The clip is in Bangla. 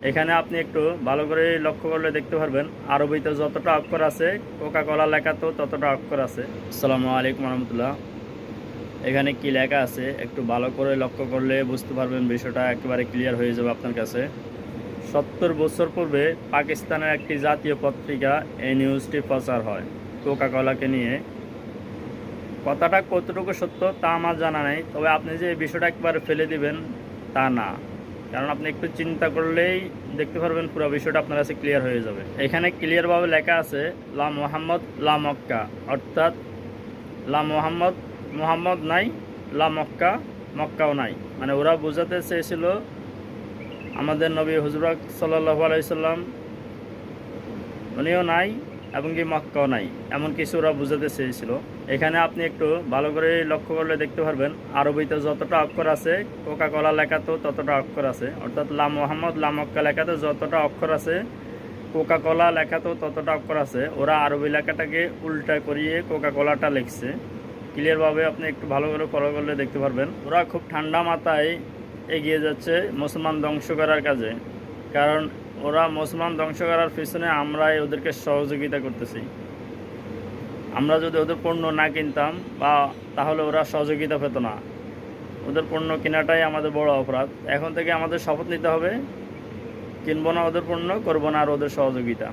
এখানে আপনি একটু ভালো করে লক্ষ্য করলে দেখতে পারবেন আরবিতে যতটা অক্ষর আছে কোকা কোলা লেখাতেও ততটা অক্ষর আছে। আসসালামু আলাইকুম রহমতুল্লাহ। এখানে কি লেখা আছে একটু ভালো করে লক্ষ্য করলে বুঝতে পারবেন, বিষয়টা একেবারে ক্লিয়ার হয়ে যাবে আপনার কাছে। 70 বছর পূর্বে পাকিস্তানের একটি জাতীয় পত্রিকা এই নিউজটি প্রচার হয় কোকা কোলাকে নিয়ে। কথাটা কতটুকু সত্য তা আমার জানা নেই, তবে আপনি যে এই বিষয়টা একবারে ফেলে দিবেন তা না, কারণ আপনি একটু চিন্তা করলেই দেখতে পারবেন পুরো বিষয়টা আপনার কাছে ক্লিয়ার হয়ে যাবে। এখানে ক্লিয়ারভাবে লেখা আছে লা মোহাম্মদ লা মক্কা, অর্থাৎ লা মোহাম্মদ, মোহাম্মদ নাই, লা মক্কা, মক্কাও নাই। মানে ওরা বোঝাতে চেয়েছিল আমাদের নবী হুজুর সাল্লাল্লাহু আলাইহি সাল্লাম উনিও নাই এবং কি মক্কাও নাই, এমন কিছু ওরা বোঝাতে চেয়েছিল। এখানে আপনি একটু ভালো করে লক্ষ্য করলে দেখতে পারবেন আরবিতে যতটা অক্ষর আছে কোকা কোলা লেখাতেও ততটা অক্ষর আছে, অর্থাৎ লা মোহাম্মদ লা মক্কা লেখাতে যতটা অক্ষর আছে কোকা কোলা লেখাতেও ততটা অক্ষর আছে। ওরা আরবি লেখাটাকে উল্টা করিয়ে কোকা কোলাটা লিখছে। ক্লিয়ারভাবে আপনি একটু ভালো করে ফলো করলে দেখতে পারবেন ওরা খুব ঠান্ডা মাথায় এগিয়ে যাচ্ছে মুসলমান ধ্বংস করার কাজে, কারণ ওরা মুসলমান ধ্বংস করার পিছনে আমরাই ওদেরকে সহযোগিতা করতেছি। আমরা যদি ওদের পণ্য না কিনতাম বা তাহলে ওরা সহযোগিতা পেত না। ওদের পণ্য কেনাটাই আমাদের বড় অপরাধ। এখন থেকে আমাদের শপথ নিতে হবে কিনবো না ওদের পণ্য, করবো না আর ওদের সহযোগিতা।